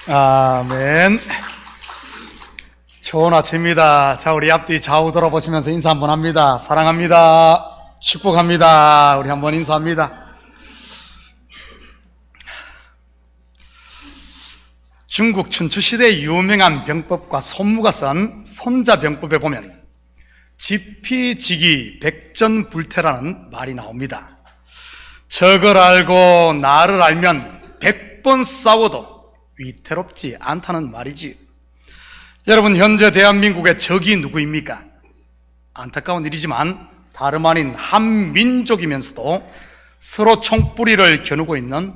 아멘. 좋은 아침입니다. 자, 우리 앞뒤 좌우 돌아보시면서 인사 한번 합니다. 사랑합니다. 축복합니다. 우리 한번 인사합니다. 중국 춘추시대의 유명한 병법과 손무가 쓴 손자병법에 보면 지피지기 백전불태라는 말이 나옵니다. 적을 알고 나를 알면 100번 싸워도 위태롭지 않다는 말이지. 여러분, 현재 대한민국의 적이 누구입니까? 안타까운 일이지만 다름 아닌 한 민족이면서도 서로 총뿌리를 겨누고 있는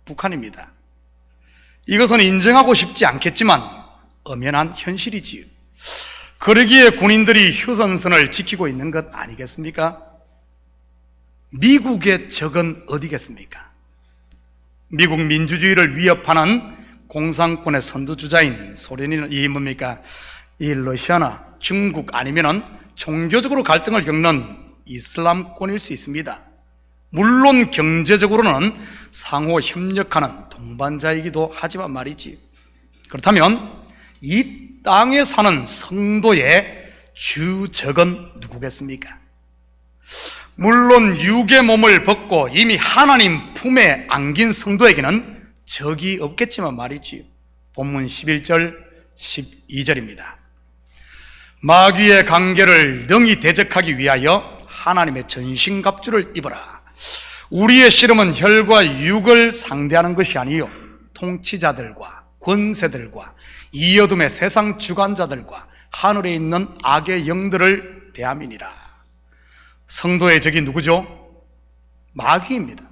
북한입니다. 이것은 인정하고 싶지 않겠지만 엄연한 현실이지요. 그러기에 군인들이 휴전선을 지키고 있는 것 아니겠습니까? 미국의 적은 어디겠습니까? 미국 민주주의를 위협하는 공산권의 선두주자인 소련이는 이 러시아나 중국 아니면은 종교적으로 갈등을 겪는 이슬람권일 수 있습니다. 물론 경제적으로는 상호 협력하는 동반자이기도 하지만 말이지. 그렇다면 이 땅에 사는 성도의 주적은 누구겠습니까? 물론 육의 몸을 벗고 이미 하나님 품에 안긴 성도에게는 적이 없겠지만 말이지. 본문 11절 12절입니다. 마귀의 관계를 능히 대적하기 위하여 하나님의 전신갑주를 입어라. 우리의 씨름은 혈과 육을 상대하는 것이 아니요 통치자들과 권세들과 이 어둠의 세상 주관자들과 하늘에 있는 악의 영들을 대함이니라. 성도의 적이 누구죠? 마귀입니다.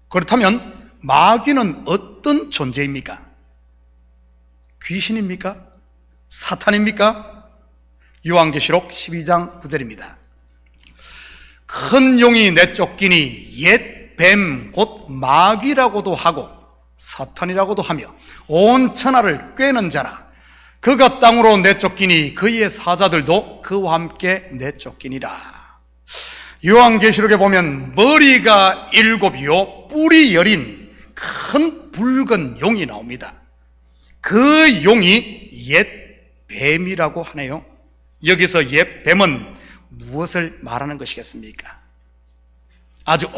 그렇다면 마귀는 어떤 존재입니까? 귀신입니까? 사탄입니까? 요한계시록 12장 9절입니다. 큰 용이 내쫓기니 옛 뱀 곧 마귀라고도 하고 사탄이라고도 하며 온 천하를 꿰는 자라. 그가 땅으로 내쫓기니 그의 사자들도 그와 함께 내쫓기니라. 요한계시록에 보면 머리가 7이요 뿔이 10인 큰 붉은 용이 나옵니다. 그 용이 옛 뱀이라고 하네요. 여기서 옛 뱀은 무엇을 말하는 것이겠습니까? 아주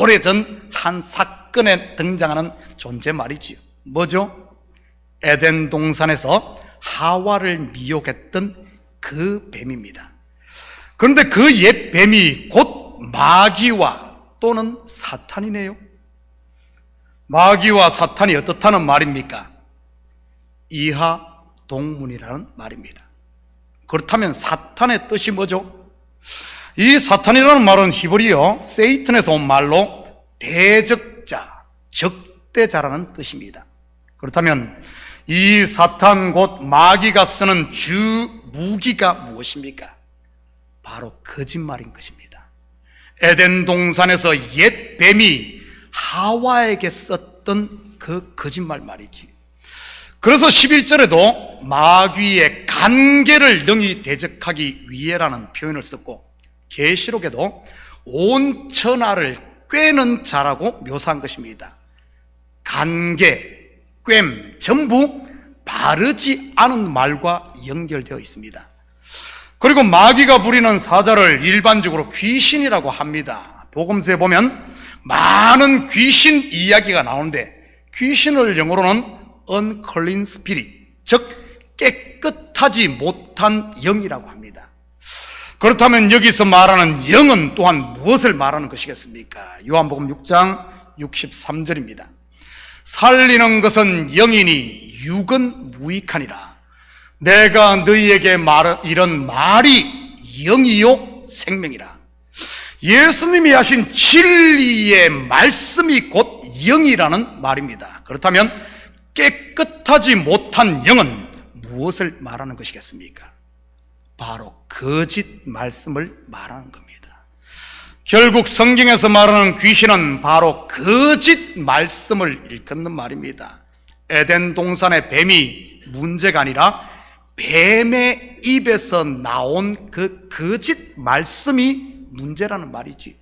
오래전 한 사건에 등장하는 존재 말이지요. 뭐죠? 에덴 동산에서 하와를 미혹했던 그 뱀입니다. 그런데 그 옛 뱀이 곧 마귀와 또는 사탄이네요. 마귀와 사탄이 어떻다는 말입니까? 이하 동문이라는 말입니다. 그렇다면 사탄의 뜻이 뭐죠? 이 사탄이라는 말은 히브리어 세이튼에서 온 말로 대적자, 적대자라는 뜻입니다. 그렇다면 이 사탄 곧 마귀가 쓰는 주 무기가 무엇입니까? 바로 거짓말인 것입니다. 에덴 동산에서 옛 뱀이 하와에게 썼던 그 거짓말 말이지. 그래서 11절에도 마귀의 관계를 능히 대적하기 위해라는 표현을 썼고 계시록에도 온 천하를 꿰는 자라고 묘사한 것입니다. 관계, 꿰 전부 바르지 않은 말과 연결되어 있습니다. 그리고 마귀가 부리는 사자를 일반적으로 귀신이라고 합니다. 복음서에 보면 많은 귀신 이야기가 나오는데 귀신을 영어로는 unclean spirit, 즉 깨끗하지 못한 영이라고 합니다. 그렇다면 여기서 말하는 영은 또한 무엇을 말하는 것이겠습니까? 요한복음 6장 63절입니다. 살리는 것은 영이니 육은 무익하니라. 내가 너희에게 이런 말이 영이요 생명이라. 예수님이 하신 진리의 말씀이 곧 영이라는 말입니다. 그렇다면 깨끗하지 못한 영은 무엇을 말하는 것이겠습니까? 바로 거짓 말씀을 말하는 겁니다. 결국 성경에서 말하는 귀신은 바로 거짓 말씀을 일컫는 말입니다. 에덴 동산의 뱀이 문제가 아니라 뱀의 입에서 나온 그 거짓 말씀이 문제라는 말이지.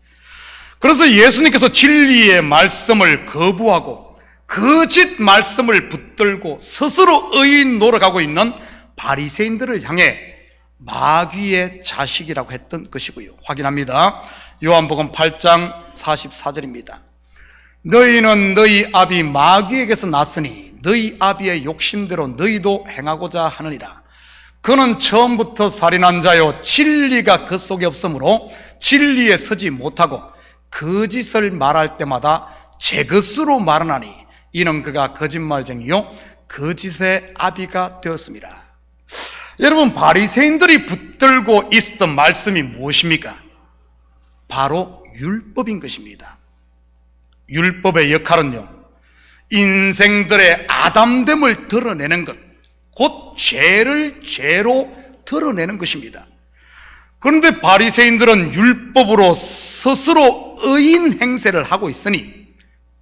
그래서 예수님께서 진리의 말씀을 거부하고 거짓 말씀을 붙들고 스스로 의인 노력하고 있는 바리새인들을 향해 마귀의 자식이라고 했던 것이고요. 확인합니다. 요한복음 8장 44절입니다. 너희는 너희 아비 마귀에게서 났으니 너희 아비의 욕심대로 너희도 행하고자 하느니라. 그는 처음부터 살인한 자요 진리가 그 속에 없으므로 진리에 서지 못하고 거짓을 말할 때마다 제 것으로 말하나니 이는 그가 거짓말쟁이요 거짓의 아비가 되었습니다. 여러분, 바리새인들이 붙들고 있었던 말씀이 무엇입니까? 바로 율법인 것입니다. 율법의 역할은요, 인생들의 아담됨을 드러내는 것, 곧 죄를 죄로 드러내는 것입니다. 그런데 바리새인들은 율법으로 스스로 의인 행세를 하고 있으니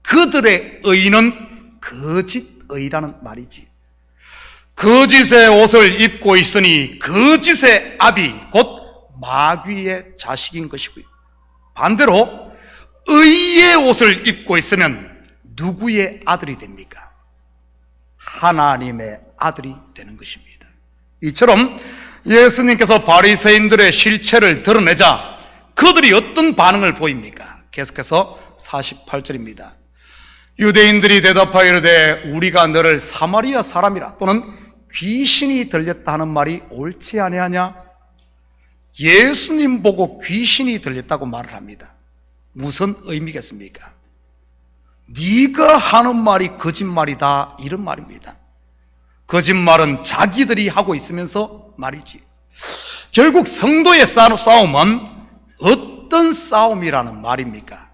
그들의 의는 거짓의라는 말이지. 거짓의 옷을 입고 있으니 거짓의 아비, 곧 마귀의 자식인 것이고요. 반대로 의의 옷을 입고 있으면 누구의 아들이 됩니까? 하나님의 아들이 되는 것입니다. 이처럼 예수님께서 바리새인들의 실체를 드러내자 그들이 어떤 반응을 보입니까? 계속해서 48절입니다. 유대인들이 대답하여 이르되 우리가 너를 사마리아 사람이라 또는 귀신이 들렸다 하는 말이 옳지 아니하냐? 예수님 보고 귀신이 들렸다고 말을 합니다. 무슨 의미겠습니까? 네가 하는 말이 거짓말이다, 이런 말입니다. 거짓말은 자기들이 하고 있으면서 말이지. 결국 성도의 싸움은 어떤 싸움이라는 말입니까?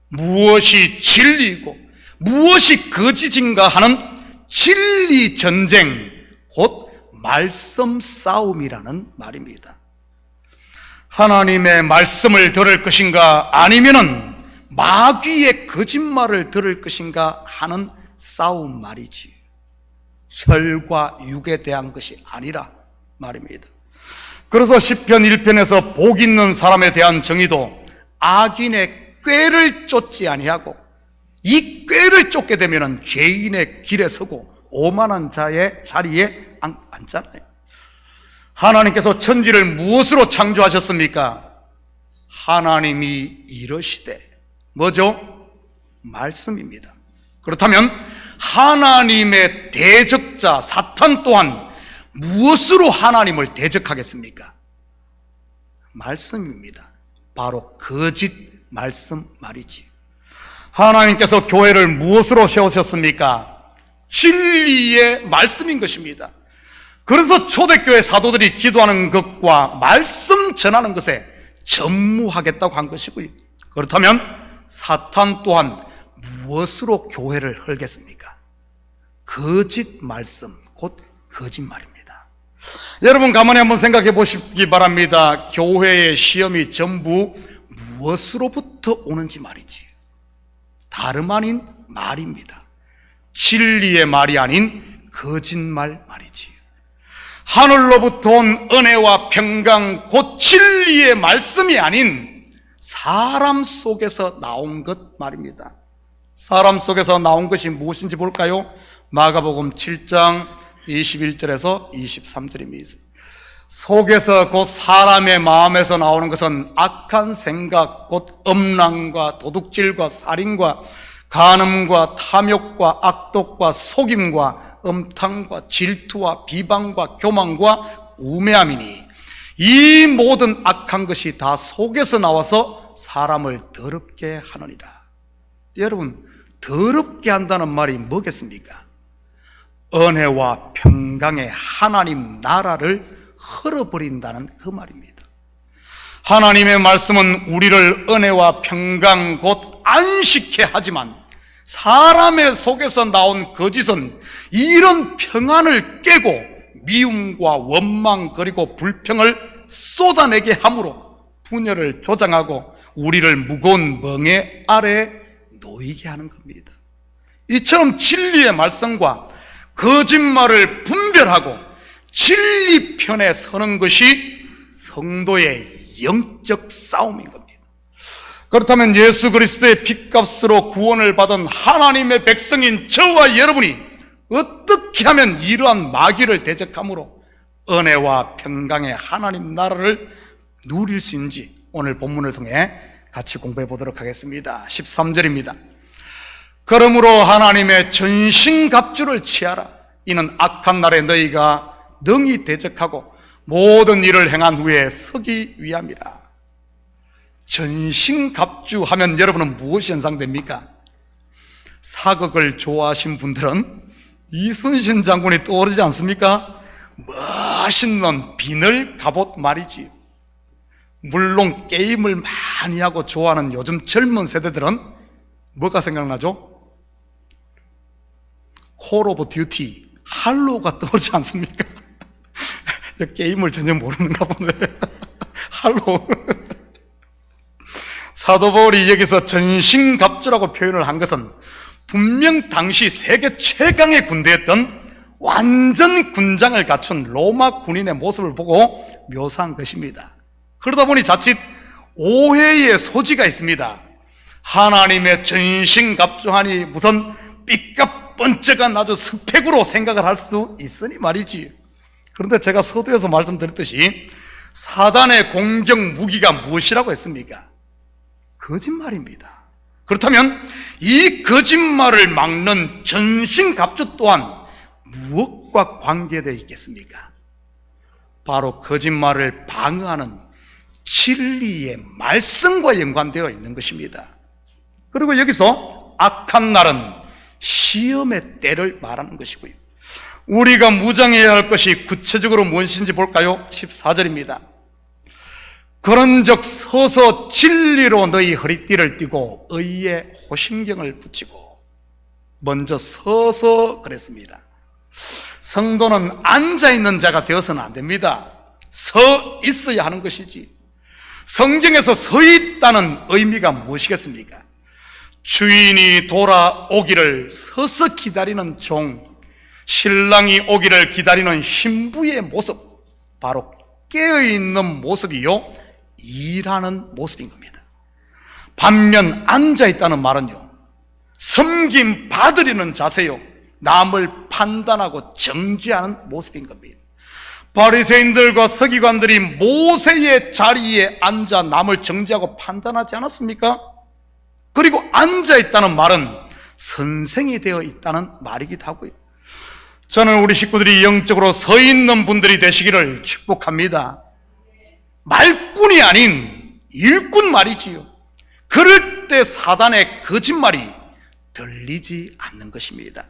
무엇이 진리이고 무엇이 거짓인가 하는 진리 전쟁, 곧 말씀 싸움이라는 말입니다. 하나님의 말씀을 들을 것인가 아니면은 마귀의 거짓말을 들을 것인가 하는 싸움 말이지, 혈과 육에 대한 것이 아니라 말입니다. 그래서 시편 1편에서 복 있는 사람에 대한 정의도 악인의 꾀를 쫓지 아니하고 이 꾀를 쫓게 되면 죄인의 길에 서고 오만한 자의 자리에 앉잖아요. 하나님께서 천지를 무엇으로 창조하셨습니까? 하나님이 이러시되, 뭐죠? 말씀입니다. 그렇다면 하나님의 대적자 사탄 또한 무엇으로 하나님을 대적하겠습니까? 말씀입니다. 바로 거짓 말씀 말이지. 하나님께서 교회를 무엇으로 세우셨습니까? 진리의 말씀인 것입니다. 그래서 초대교회 사도들이 기도하는 것과 말씀 전하는 것에 전무하겠다고 한 것이고요. 그렇다면 사탄 또한 무엇으로 교회를 헐겠습니까? 거짓 말씀, 곧 거짓말입니다. 여러분 가만히 한번 생각해 보시기 바랍니다. 교회의 시험이 전부 무엇으로부터 오는지 말이지, 다름 아닌 말입니다. 진리의 말이 아닌 거짓말 말이지. 하늘로부터 온 은혜와 평강, 곧 진리의 말씀이 아닌 사람 속에서 나온 것 말입니다. 사람 속에서 나온 것이 무엇인지 볼까요? 마가복음 7장 21절에서 23절입니다. 속에서 곧 사람의 마음에서 나오는 것은 악한 생각, 곧 음란과 도둑질과 살인과 간음과 탐욕과 악독과 속임과 음탕과 질투와 비방과 교만과 우매함이니 이 모든 악한 것이 다 속에서 나와서 사람을 더럽게 하느니라. 여러분, 더럽게 한다는 말이 뭐겠습니까? 은혜와 평강의 하나님 나라를 헐어버린다는 그 말입니다. 하나님의 말씀은 우리를 은혜와 평강, 곧 안식해 하지만 사람의 속에서 나온 거짓은 이런 평안을 깨고 미움과 원망 그리고 불평을 쏟아내게 함으로 분열을 조장하고 우리를 무거운 멍에 아래 놓이게 하는 겁니다. 이처럼 진리의 말씀과 거짓말을 분별하고 진리 편에 서는 것이 성도의 영적 싸움인 겁니다. 그렇다면 예수 그리스도의 핏값으로 구원을 받은 하나님의 백성인 저와 여러분이 어떻게 하면 이러한 마귀를 대적함으로 은혜와 평강의 하나님 나라를 누릴 수 있는지 오늘 본문을 통해 같이 공부해 보도록 하겠습니다. 13절입니다. 그러므로 하나님의 전신갑주를 취하라. 이는 악한 날에 너희가 능히 대적하고 모든 일을 행한 후에 서기 위함이라. 전신갑주 하면 여러분은 무엇이 연상됩니까? 사극을 좋아하신 분들은 이순신 장군이 떠오르지 않습니까? 멋있는 비늘 갑옷 말이지. 물론 게임을 많이 하고 좋아하는 요즘 젊은 세대들은 뭐가 생각나죠? 콜 오브 듀티, 할로가 떠오르지 않습니까? 게임을 전혀 모르는가 보네. 할로. 사도 바울이 여기서 전신갑주라고 표현을 한 것은 분명 당시 세계 최강의 군대였던 완전 군장을 갖춘 로마 군인의 모습을 보고 묘사한 것입니다. 그러다 보니 자칫 오해의 소지가 있습니다. 하나님의 전신갑주하니 무슨 삐까뻔쩍한 아주 스펙으로 생각을 할 수 있으니 말이지. 그런데 제가 서두에서 말씀드렸듯이 사단의 공격 무기가 무엇이라고 했습니까? 거짓말입니다. 그렇다면 이 거짓말을 막는 전신갑주 또한 무엇과 관계되어 있겠습니까? 바로 거짓말을 방어하는 진리의 말씀과 연관되어 있는 것입니다. 그리고 여기서 악한 날은 시험의 때를 말하는 것이고요. 우리가 무장해야 할 것이 구체적으로 무엇인지 볼까요? 14절입니다. 그런즉 서서 진리로 너희 허리띠를 띠고 의의 호심경을 붙이고. 먼저 서서 그랬습니다. 성도는 앉아있는 자가 되어서는 안 됩니다. 서 있어야 하는 것이지. 성경에서 서 있다는 의미가 무엇이겠습니까? 주인이 돌아오기를 서서 기다리는 종, 신랑이 오기를 기다리는 신부의 모습, 바로 깨어있는 모습이요, 일하는 모습인 겁니다. 반면 앉아있다는 말은요, 섬김 받으려는 자세요, 남을 판단하고 정지하는 모습인 겁니다. 바리새인들과 서기관들이 모세의 자리에 앉아 남을 정지하고 판단하지 않았습니까? 그리고 앉아있다는 말은 선생이 되어 있다는 말이기도 하고요. 저는 우리 식구들이 영적으로 서 있는 분들이 되시기를 축복합니다. 말꾼이 아닌 일꾼 말이지요. 그럴 때 사단의 거짓말이 들리지 않는 것입니다.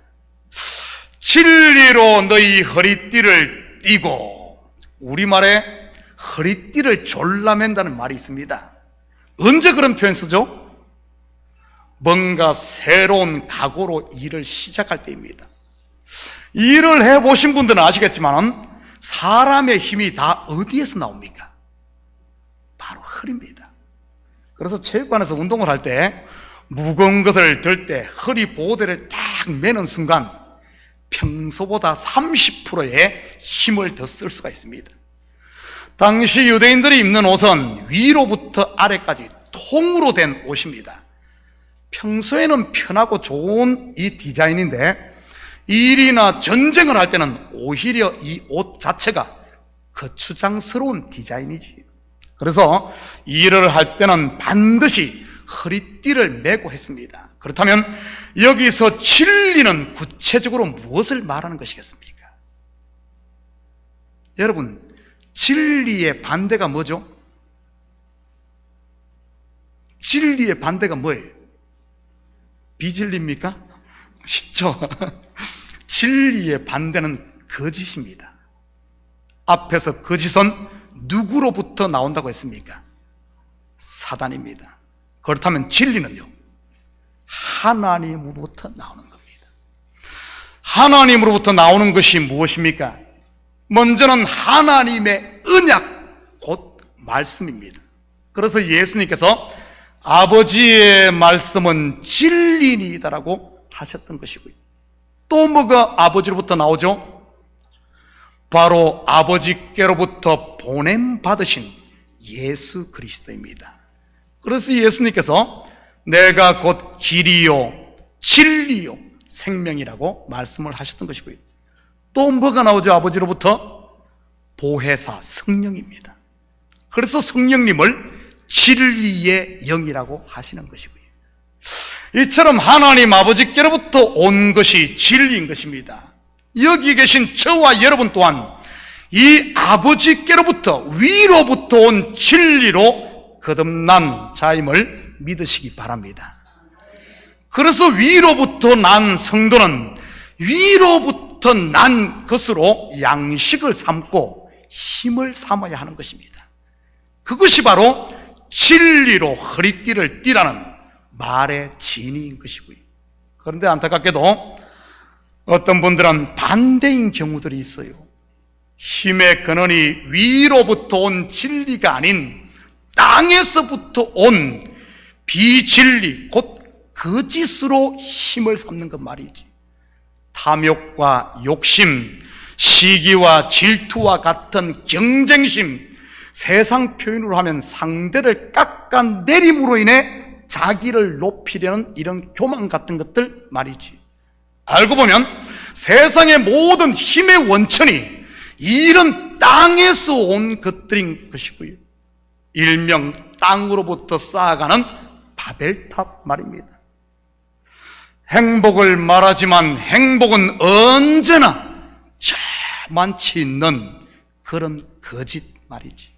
진리로 너희 허리띠를 띠고, 우리말에 허리띠를 졸라맨다는 말이 있습니다. 언제 그런 표현 쓰죠? 뭔가 새로운 각오로 일을 시작할 때입니다. 일을 해보신 분들은 아시겠지만 사람의 힘이 다 어디에서 나옵니까? 바로 허리입니다. 그래서 체육관에서 운동을 할 때 무거운 것을 들 때 허리 보호대를 딱 매는 순간 평소보다 30%의 힘을 더 쓸 수가 있습니다. 당시 유대인들이 입는 옷은 위로부터 아래까지 통으로 된 옷입니다. 평소에는 편하고 좋은 이 디자인인데 일이나 전쟁을 할 때는 오히려 이 옷 자체가 거추장스러운 디자인이지. 그래서 일을 할 때는 반드시 허리띠를 메고 했습니다. 그렇다면 여기서 진리는 구체적으로 무엇을 말하는 것이겠습니까? 여러분, 진리의 반대가 뭐죠? 진리의 반대가 뭐예요? 비진리입니까? 쉽죠? 진리의 반대는 거짓입니다. 앞에서 거짓은 누구로부터 나온다고 했습니까? 사단입니다. 그렇다면 진리는요? 하나님으로부터 나오는 겁니다. 하나님으로부터 나오는 것이 무엇입니까? 먼저는 하나님의 언약, 곧 말씀입니다. 그래서 예수님께서 아버지의 말씀은 진리니다라고 하셨던 것이고요. 또 뭐가 아버지로부터 나오죠? 바로 아버지께로부터 보냄받으신 예수 그리스도입니다. 그래서 예수님께서 내가 곧 길이요 진리요 생명이라고 말씀을 하셨던 것이고요. 또 뭐가 나오죠? 아버지로부터 보혜사 성령입니다. 그래서 성령님을 진리의 영이라고 하시는 것이고요. 이처럼 하나님 아버지께로부터 온 것이 진리인 것입니다. 여기 계신 저와 여러분 또한 이 아버지께로부터 위로부터 온 진리로 거듭난 자임을 믿으시기 바랍니다. 그래서 위로부터 난 성도는 위로부터 난 것으로 양식을 삼고 힘을 삼아야 하는 것입니다. 그것이 바로 진리로 허리띠를 띠라는 말의 진리인 것이고요. 그런데 안타깝게도 어떤 분들은 반대인 경우들이 있어요. 힘의 근원이 위로부터 온 진리가 아닌 땅에서부터 온 비진리, 곧 거짓으로 힘을 삼는 것 말이지. 탐욕과 욕심, 시기와 질투와 같은 경쟁심, 세상 표현으로 하면 상대를 깎아내림으로 인해 자기를 높이려는 이런 교만 같은 것들 말이지. 알고 보면 세상의 모든 힘의 원천이 이런 땅에서 온 것들인 것이고요. 일명 땅으로부터 쌓아가는 바벨탑 말입니다. 행복을 말하지만 행복은 언제나 저만치 있는 그런 거짓 말이지.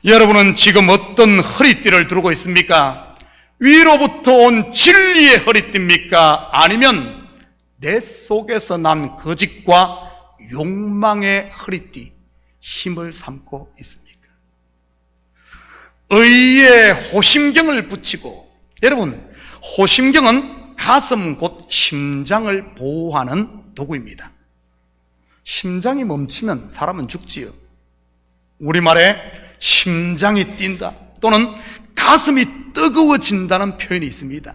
여러분은 지금 어떤 허리띠를 두르고 있습니까? 위로부터 온 진리의 허리띠입니까? 아니면 내 속에서 난 거짓과 욕망의 허리띠, 힘을 삼고 있습니까? 의의 호심경을 붙이고, 여러분, 호심경은 가슴 곧 심장을 보호하는 도구입니다. 심장이 멈추면 사람은 죽지요. 우리말에 심장이 뛴다 또는 가슴이 뜨거워진다는 표현이 있습니다.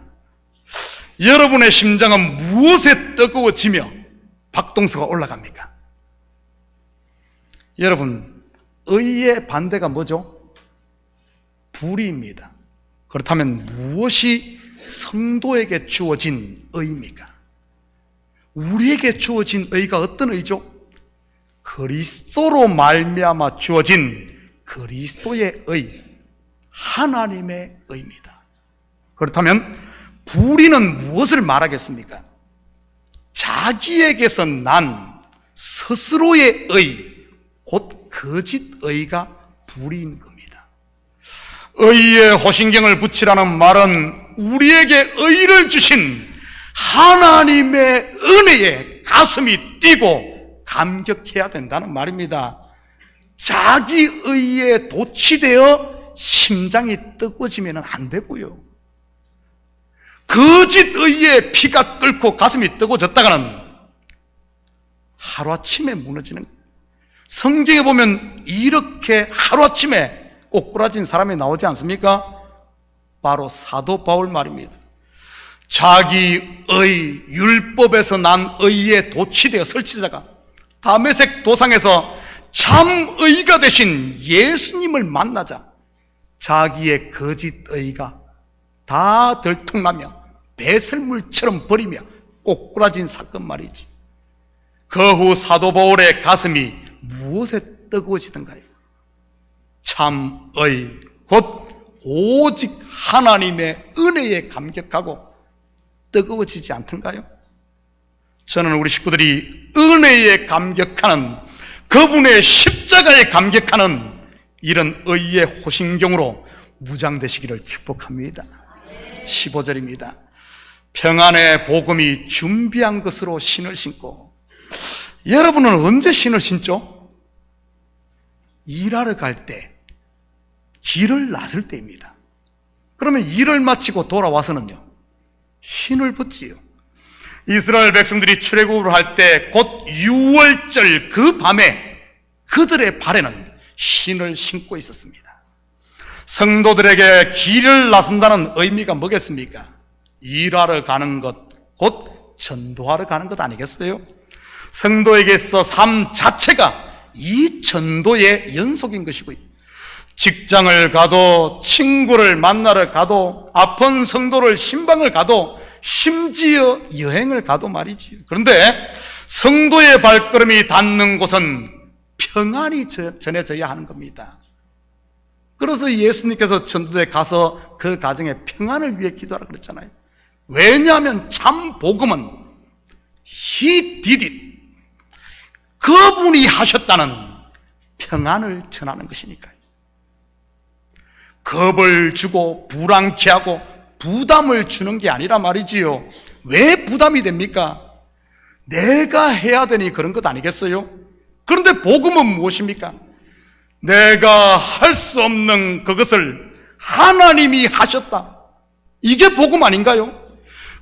여러분의 심장은 무엇에 뜨거워지며 박동수가 올라갑니까? 여러분, 의의 반대가 뭐죠? 불의입니다. 그렇다면 무엇이 성도에게 주어진 의입니까? 우리에게 주어진 의가 어떤 의죠? 그리스도로 말미암아 주어진 그리스도의 의, 하나님의 의입니다. 그렇다면 불의는 무엇을 말하겠습니까? 자기에게서 난 스스로의 의, 곧 거짓 의가 불의인 겁니다. 의의 호신경을 붙이라는 말은 우리에게 의를 주신 하나님의 은혜에 가슴이 뛰고 감격해야 된다는 말입니다. 자기 의에 도취되어 심장이 뜨거워지면 안 되고요. 거짓 의에 피가 끓고 가슴이 뜨거워졌다가는 하루아침에 무너지는, 성경에 보면 이렇게 하루아침에 꼬꾸라진 사람이 나오지 않습니까? 바로 사도 바울 말입니다. 자기 의, 율법에서 난 의에 도취되어 설치자가 다메섹 도상에서 참 의가 되신 예수님을 만나자 자기의 거짓 의가 다 들통나며 배설물처럼 버리며 꼬꾸라진 사건 말이지. 그 후 사도 바울의 가슴이 무엇에 뜨거워지던가요? 참의, 곧 오직 하나님의 은혜에 감격하고 뜨거워지지 않던가요? 저는 우리 식구들이 은혜에 감격하는, 그분의 십자가에 감격하는 이런 의의 호신경으로 무장되시기를 축복합니다. 15절입니다. 평안의 복음이 준비한 것으로 신을 신고. 여러분은 언제 신을 신죠? 일하러 갈 때, 길을 나설 때입니다. 그러면 일을 마치고 돌아와서는요, 신을 벗지요. 이스라엘 백성들이 출애굽을 할 때 곧 유월절 그 밤에 그들의 발에는 신을 신고 있었습니다. 성도들에게 길을 나선다는 의미가 뭐겠습니까? 일하러 가는 것, 곧 전도하러 가는 것 아니겠어요? 성도에게서 삶 자체가 이 전도의 연속인 것이고요. 직장을 가도, 친구를 만나러 가도, 아픈 성도를 신방을 가도, 심지어 여행을 가도 말이지. 그런데 성도의 발걸음이 닿는 곳은 평안이 전해져야 하는 겁니다. 그래서 예수님께서 전도에 가서 그 가정의 평안을 위해 기도하라 그랬잖아요. 왜냐하면 참 복음은 He did it. 그분이 하셨다는 평안을 전하는 것이니까요. 겁을 주고 불안케 하고 부담을 주는 게 아니라 말이지요. 왜 부담이 됩니까? 내가 해야 되니 그런 것 아니겠어요? 그런데 복음은 무엇입니까? 내가 할 수 없는 그것을 하나님이 하셨다. 이게 복음 아닌가요?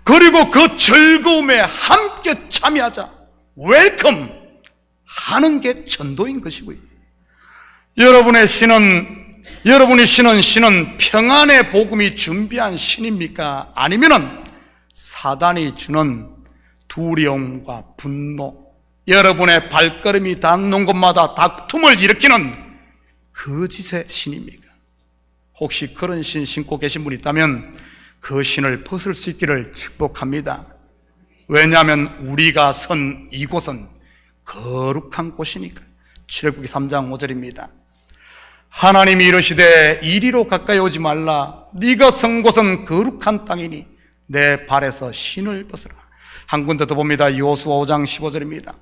그리고 그 즐거움에 함께 참여하자, 웰컴 하는 게 전도인 것이고요. 여러분이 신은 신은 평안의 복음이 준비한 신입니까? 아니면은 사단이 주는 두려움과 분노, 여러분의 발걸음이 닿는 곳마다 다툼을 일으키는 거짓의 신입니까? 혹시 그런 신 신고 계신 분이 있다면 그 신을 벗을 수 있기를 축복합니다. 왜냐하면 우리가 선 이곳은 거룩한 곳이니까. 출애굽기 3장 5절입니다. 하나님이 이르시되 이리로 가까이 오지 말라. 네가 선 곳은 거룩한 땅이니 내 발에서 신을 벗으라. 한 군데 더 봅니다. 여호수아 5장 15절입니다.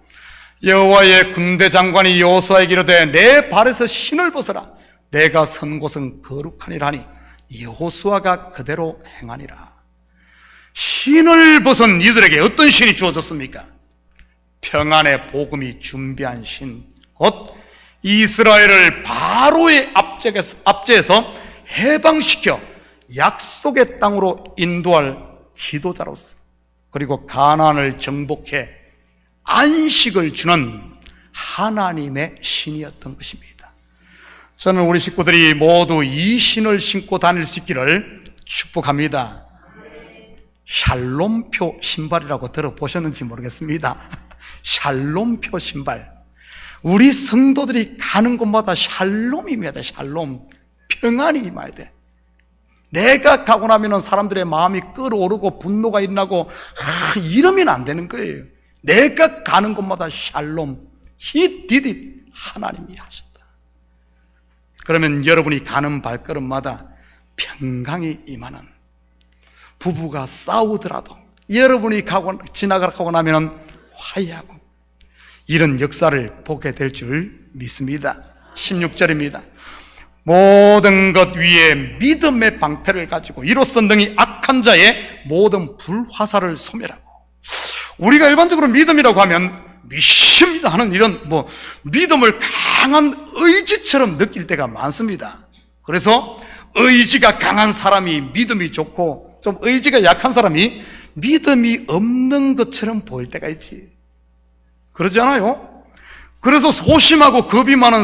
여호와의 군대 장관이 여호수아에게 이르되 내 발에서 신을 벗으라. 내가 선 곳은 거룩하니라 하니 여호수아가 그대로 행하니라. 신을 벗은 이들에게 어떤 신이 주어졌습니까? 평안의 복음이 준비한 신, 곧 이스라엘을 바로의 압제에서 해방시켜 약속의 땅으로 인도할 지도자로서, 그리고 가나안을 정복해 안식을 주는 하나님의 신이었던 것입니다. 저는 우리 식구들이 모두 이 신을 신고 다닐 수 있기를 축복합니다. 샬롬표 신발이라고 들어보셨는지 모르겠습니다. 샬롬표 신발. 우리 성도들이 가는 곳마다 샬롬이 임해야 돼. 샬롬, 평안이 임해야 돼. 내가 가고 나면 사람들의 마음이 끓어오르고 분노가 일어나고 이러면 안 되는 거예요. 내가 가는 곳마다 샬롬, He did it. 하나님이 하셨다. 그러면 여러분이 가는 발걸음마다 평강이 임하는, 부부가 싸우더라도 여러분이 지나가고 나면 화해하고, 이런 역사를 보게 될 줄 믿습니다. 16절입니다. 모든 것 위에 믿음의 방패를 가지고 이로써 능히 악한 자의 모든 불화살을 소멸하고. 우리가 일반적으로 믿음이라고 하면 믿습니다 하는 이런 믿음을 강한 의지처럼 느낄 때가 많습니다. 그래서 의지가 강한 사람이 믿음이 좋고, 좀 의지가 약한 사람이 믿음이 없는 것처럼 보일 때가 있지. 그러지 않아요? 그래서 소심하고 겁이 많은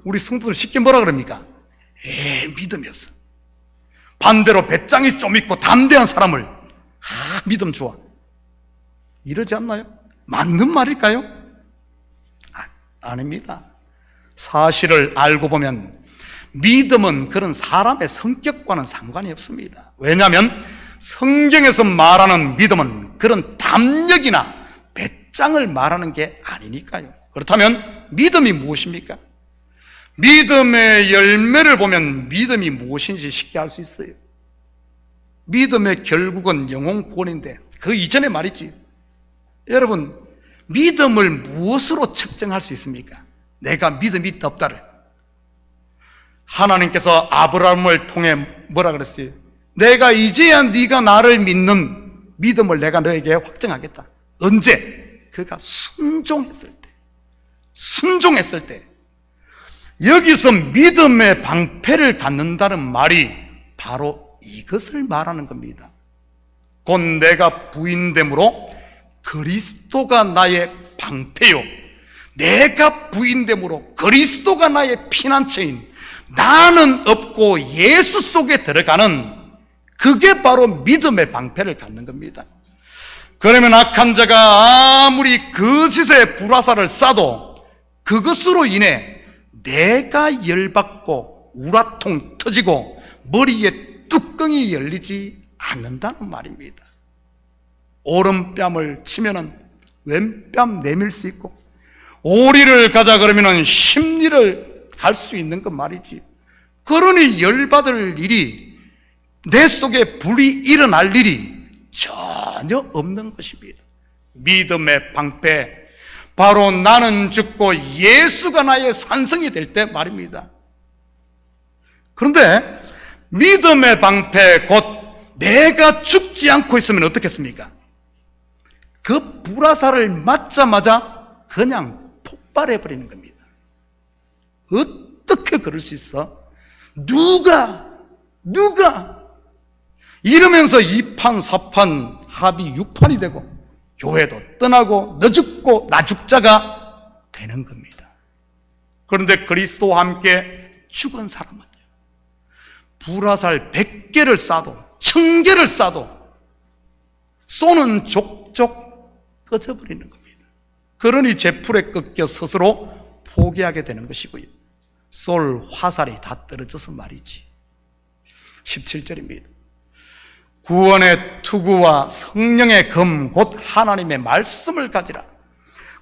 우리 성도들 쉽게 뭐라 그럽니까? 믿음이 없어. 반대로 배짱이 좀 있고 담대한 사람을 믿음 좋아, 이러지 않나요? 맞는 말일까요? 아닙니다. 사실을 알고 보면 믿음은 그런 사람의 성격과는 상관이 없습니다. 왜냐하면 성경에서 말하는 믿음은 그런 담력이나 배짱을 말하는 게 아니니까요. 그렇다면 믿음이 무엇입니까? 믿음의 열매를 보면 믿음이 무엇인지 쉽게 알 수 있어요. 믿음의 결국은 영혼 구원인데, 그 이전에 말이지. 여러분, 믿음을 무엇으로 측정할 수 있습니까? 내가 믿음이 있다 없다를. 하나님께서 아브라함을 통해 뭐라 그랬어요? 내가 이제야 네가 나를 믿는 믿음을 내가 너에게 확증하겠다. 언제? 그가 순종했을 때. 여기서 믿음의 방패를 갖는다는 말이 바로 이것을 말하는 겁니다. 곧 내가 부인됨으로 그리스도가 나의 방패요, 내가 부인됨으로 그리스도가 나의 피난처인, 나는 없고 예수 속에 들어가는, 그게 바로 믿음의 방패를 갖는 겁니다. 그러면 악한 자가 아무리 거짓의 불화살을 쏴도 그것으로 인해 내가 열받고 우라통 터지고 머리에 뚜껑이 열리지 않는다는 말입니다. 오른뺨을 치면은 왼뺨 내밀 수 있고, 오리를 가자 그러면은 십리를 갈 수 있는 것 말이지. 그러니 열받을 일이, 내 속에 불이 일어날 일이 전혀 없는 것입니다. 믿음의 방패, 바로 나는 죽고 예수가 나의 산성이 될 때 말입니다. 그런데 믿음의 방패, 곧 내가 죽지 않고 있으면 어떻겠습니까? 그 불화살을 맞자마자 그냥 폭발해버리는 겁니다. 어떻게 그럴 수 있어? 누가 이러면서 2판 4판 합의 6판이 되고 교회도 떠나고 너 죽고 나 죽자가 되는 겁니다. 그런데 그리스도와 함께 죽은 사람은요, 불화살 100개를 쏴도 1000개를 쏴도 쏘는 족족 꺼져버리는 겁니다. 그러니 제풀에 꺾여 스스로 포기하게 되는 것이고요, 쏠 화살이 다 떨어져서 말이지. 17절입니다. 구원의 투구와 성령의 검, 곧 하나님의 말씀을 가지라.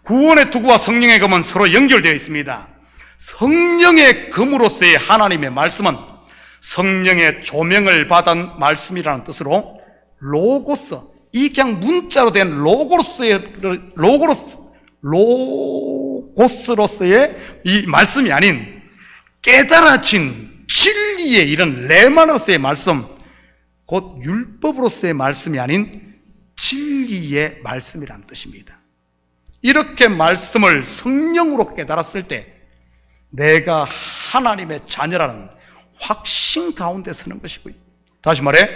구원의 투구와 성령의 검은 서로 연결되어 있습니다. 성령의 검으로서의 하나님의 말씀은 성령의 조명을 받은 말씀이라는 뜻으로 로고스, 이 그냥 문자로 된 로고스로서의 이 말씀이 아닌 깨달아진 진리의 이런 레마노스의 말씀, 곧 율법으로서의 말씀이 아닌 진리의 말씀이라는 뜻입니다. 이렇게 말씀을 성령으로 깨달았을 때 내가 하나님의 자녀라는 확신 가운데 서는 것이고요, 다시 말해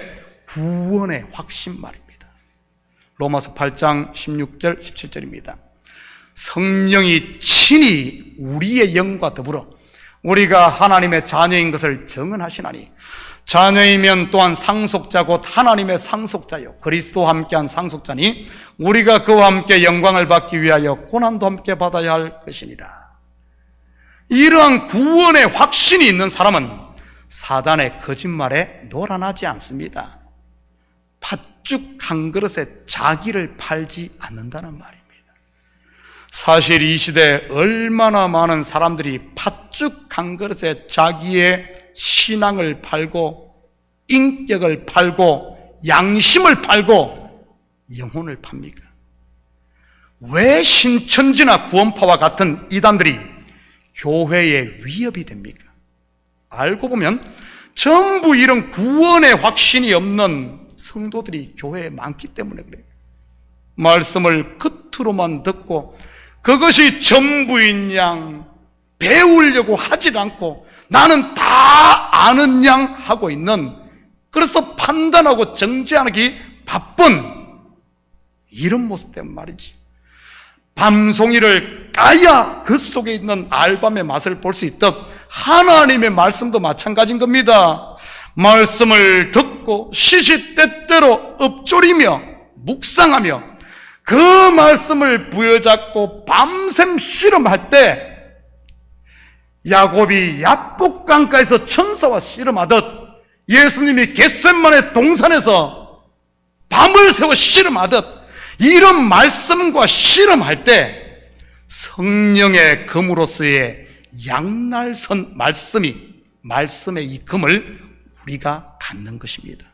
구원의 확신 말입니다. 로마서 8장 16절 17절입니다. 성령이 친히 우리의 영과 더불어 우리가 하나님의 자녀인 것을 증언하시나니, 자녀이면 또한 상속자 곧 하나님의 상속자요 그리스도와 함께한 상속자니 우리가 그와 함께 영광을 받기 위하여 고난도 함께 받아야 할 것이니라. 이러한 구원의 확신이 있는 사람은 사단의 거짓말에 놀아나지 않습니다. 팥죽 한 그릇에 자기를 팔지 않는다는 말입니다. 사실 이 시대에 얼마나 많은 사람들이 팥죽 한 그릇에 자기의 신앙을 팔고 인격을 팔고 양심을 팔고 영혼을 팝니까? 왜 신천지나 구원파와 같은 이단들이 교회에 위협이 됩니까? 알고 보면 전부 이런 구원의 확신이 없는 성도들이 교회에 많기 때문에 그래요. 말씀을 겉으로만 듣고 그것이 전부인 양 배우려고 하질 않고 나는 다 아는 양 하고 있는, 그래서 판단하고 정죄하기 바쁜 이런 모습 때문에 말이지. 밤송이를 까야 그 속에 있는 알밤의 맛을 볼 수 있듯 하나님의 말씀도 마찬가지인 겁니다. 말씀을 듣고 시시때때로 읊조리며 묵상하며 그 말씀을 부여잡고 밤샘 씨름할 때, 야곱이 야복강가에서 천사와 씨름하듯 예수님이 겟셋마네 동산에서 밤을 새워 씨름하듯 이런 말씀과 씨름할 때 성령의 검으로서의 양날선 말씀의 이 검을 우리가 갖는 것입니다.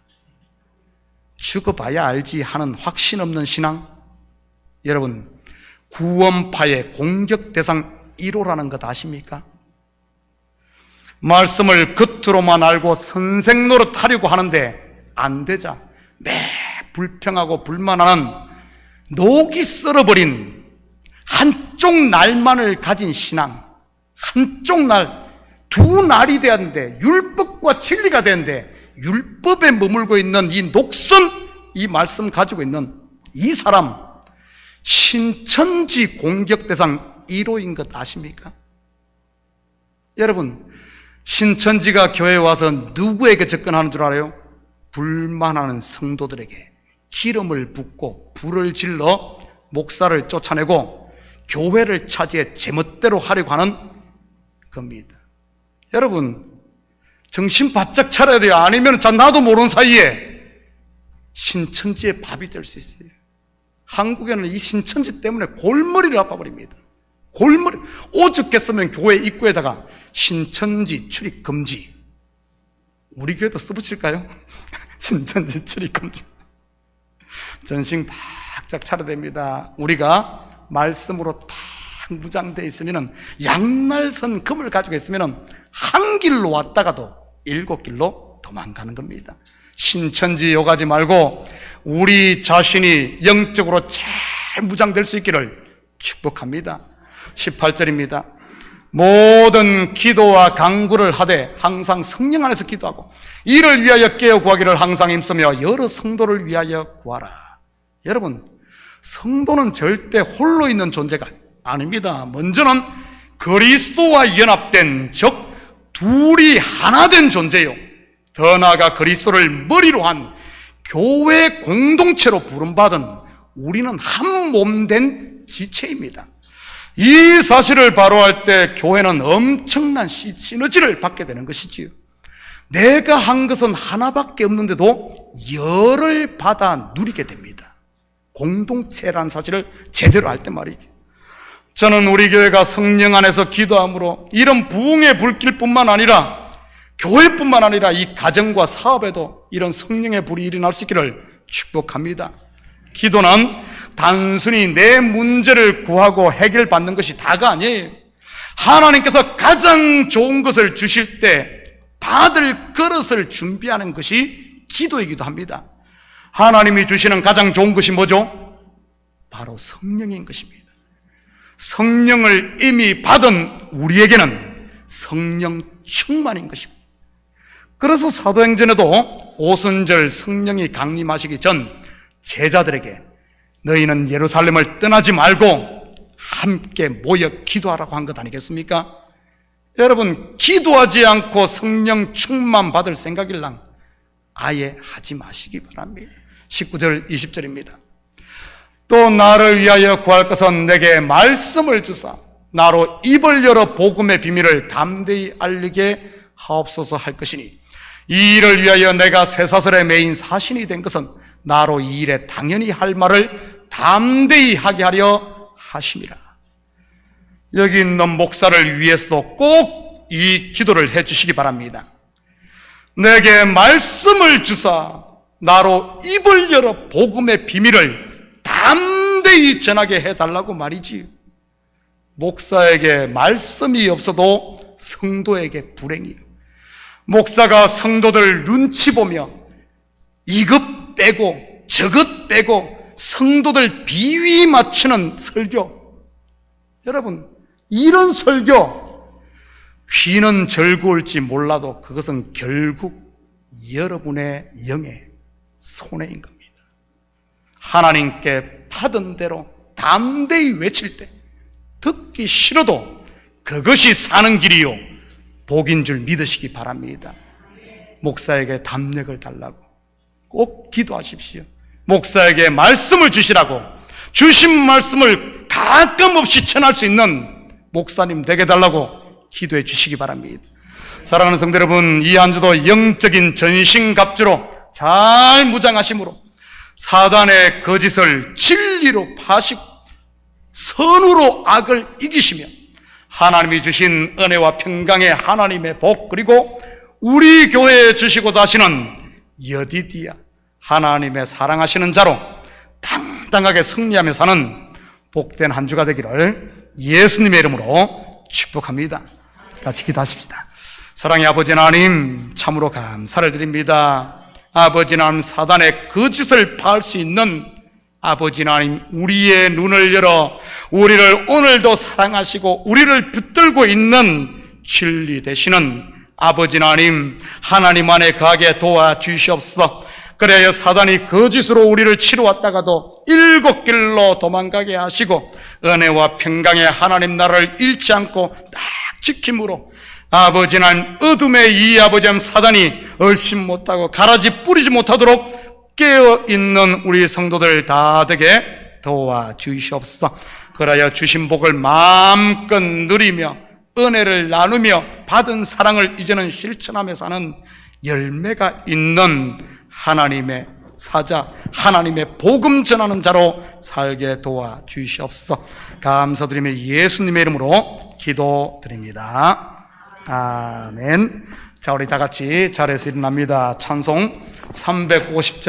죽어봐야 알지 하는 확신 없는 신앙, 여러분 구원파의 공격 대상 1호라는 것 아십니까? 말씀을 겉으로만 알고 선생 노릇 하려고 하는데 안 되자 매 불평하고 불만하는 녹이 썰어버린 한쪽 날만을 가진 신앙, 한쪽 날, 두 날이 돼야 되는데 율법과 진리가 되는데 율법에 머물고 있는 이 녹슨 이 말씀 가지고 있는 이 사람, 신천지 공격 대상 1호인 것 아십니까? 여러분, 신천지가 교회에 와서 누구에게 접근하는 줄 알아요? 불만하는 성도들에게 기름을 붓고 불을 질러 목사를 쫓아내고 교회를 차지해 제멋대로 하려고 하는 겁니다. 여러분, 정신 바짝 차려야 돼요. 아니면 나도 모르는 사이에 신천지의 밥이 될 수 있어요. 한국에는 이 신천지 때문에 골머리를 아파버립니다. 골머리. 오죽했으면 교회 입구에다가 신천지 출입 금지. 우리 교회도 써붙일까요? 신천지 출입 금지. 전신 바짝 차려야 됩니다. 우리가 말씀으로 딱 무장되어 있으면, 양날선 금을 가지고 있으면 한 길로 왔다가도 7길로 도망가는 겁니다. 신천지 요가지 말고 우리 자신이 영적으로 잘 무장될 수 있기를 축복합니다. 18절입니다. 모든 기도와 간구를 하되 항상 성령 안에서 기도하고 이를 위하여 깨어 구하기를 항상 힘쓰며 여러 성도를 위하여 구하라. 여러분, 성도는 절대 홀로 있는 존재가 아닙니다. 먼저는 그리스도와 연합된, 즉 둘이 하나 된 존재요. 더 나아가 그리스도를 머리로 한 교회 공동체로 부름받은 우리는 한 몸 된 지체입니다. 이 사실을 바로할 때 교회는 엄청난 시너지를 받게 되는 것이지요. 내가 한 것은 하나밖에 없는데도 열을 받아 누리게 됩니다. 공동체라는 사실을 제대로 알 때 말이죠. 저는 우리 교회가 성령 안에서 기도함으로 이런 부흥의 불길뿐만 아니라 교회뿐만 아니라 이 가정과 사업에도 이런 성령의 불이 일어날 수 있기를 축복합니다. 기도는 단순히 내 문제를 구하고 해결받는 것이 다가 아니에요. 하나님께서 가장 좋은 것을 주실 때 받을 그릇을 준비하는 것이 기도이기도 합니다. 하나님이 주시는 가장 좋은 것이 뭐죠? 바로 성령인 것입니다. 성령을 이미 받은 우리에게는 성령 충만인 것입니다. 그래서 사도행전에도 오순절 성령이 강림하시기 전 제자들에게 너희는 예루살렘을 떠나지 말고 함께 모여 기도하라고 한 것 아니겠습니까? 여러분, 기도하지 않고 성령 충만 받을 생각일랑 아예 하지 마시기 바랍니다. 19절 20절입니다. 또 나를 위하여 구할 것은 내게 말씀을 주사 나로 입을 열어 복음의 비밀을 담대히 알리게 하옵소서 할 것이니 이 일을 위하여 내가 쇠사슬에 매인 사신이 된 것은 나로 이 일에 당연히 할 말을 담대히 하게 하려 하심이라. 여기 있는 목사를 위해서도 꼭 이 기도를 해주시기 바랍니다. 내게 말씀을 주사 나로 입을 열어 복음의 비밀을 담대히 전하게 해달라고 말이지. 목사에게 말씀이 없어도 성도에게 불행이에요. 목사가 성도들 눈치 보며 이것 빼고 저것 빼고 성도들 비위 맞추는 설교, 여러분, 이런 설교 귀는 즐거울지 몰라도 그것은 결국 여러분의 영의 손해인 겁니다. 하나님께 받은 대로 담대히 외칠 때 듣기 싫어도 그것이 사는 길이요 복인 줄 믿으시기 바랍니다. 목사에게 담력을 달라고 꼭 기도하십시오. 목사에게 말씀을 주시라고, 주신 말씀을 가끔없이 전할 수 있는 목사님 되게 달라고 기도해 주시기 바랍니다. 사랑하는 성도 여러분, 이 한 주도 영적인 전신갑주로 잘 무장하심으로 사단의 거짓을 진리로 파시고 선으로 악을 이기시며 하나님이 주신 은혜와 평강의 하나님의 복, 그리고 우리 교회에 주시고자 하시는 여디디아 하나님의 사랑하시는 자로 당당하게 승리하며 사는 복된 한 주가 되기를 예수님의 이름으로 축복합니다. 같이 기도하십시다. 사랑의 아버지 하나님, 참으로 감사를 드립니다. 아버지 하나님, 사단의 거짓을 파할 수 있는 아버지 하나님, 우리의 눈을 열어 우리를 오늘도 사랑하시고 우리를 붙들고 있는 진리 되시는 아버지 하나님, 하나님 안에 거하게 도와주시옵소서. 그래야 사단이 거짓으로 우리를 치러왔다가도 7길로 도망가게 하시고 은혜와 평강의 하나님 나라를 잃지 않고 딱 지킴으로 아버지 하나님, 어둠의 이 아버지 하나님 사단이 얼씬 못하고 가라지 뿌리지 못하도록 깨어있는 우리 성도들 다 되게 도와주시옵소서. 그래야 주신 복을 마음껏 누리며 은혜를 나누며 받은 사랑을 이제는 실천하며 사는 열매가 있는 하나님의 사자, 하나님의 복음 전하는 자로 살게 도와주시옵소서. 감사드리며 예수님의 이름으로 기도드립니다. 아멘. 자, 우리 다 같이 자리에서 일어납니다. 찬송 350장